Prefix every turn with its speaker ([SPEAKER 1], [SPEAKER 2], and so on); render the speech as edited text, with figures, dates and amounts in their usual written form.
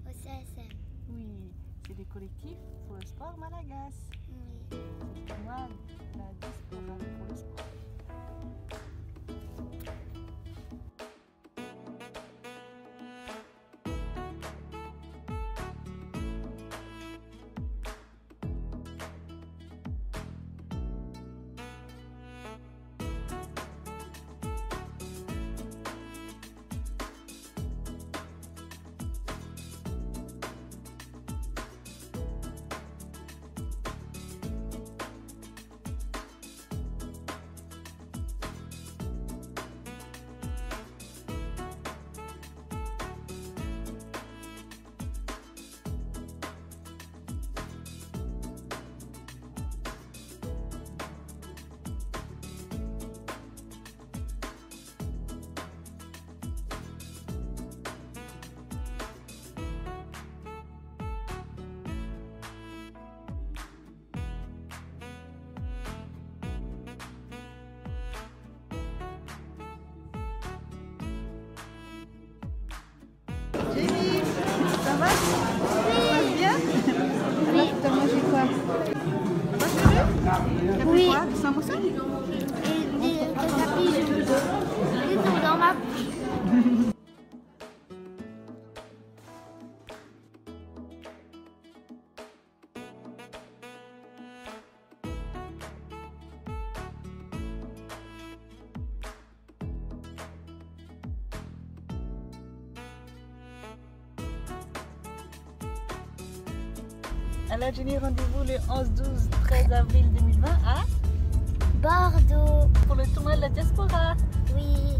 [SPEAKER 1] Au CSM.
[SPEAKER 2] Oui, c'est des collectifs pour le sport Malagasy.
[SPEAKER 1] Oui.
[SPEAKER 2] C'est le tournoi de la diaspora pour le sport.
[SPEAKER 3] Jenny, ça va? Oui. Bien? Oui. T'as mangé quoi? T'as
[SPEAKER 1] Oui.
[SPEAKER 3] fait quoi? Samoussa?
[SPEAKER 1] Et des papilles dans ma bouche.
[SPEAKER 2] Alors Jenny, rendez-vous le 11, 12, 13 avril 2020 à
[SPEAKER 1] Bordeaux.
[SPEAKER 2] pour le tournoi de la diaspora.
[SPEAKER 1] Oui.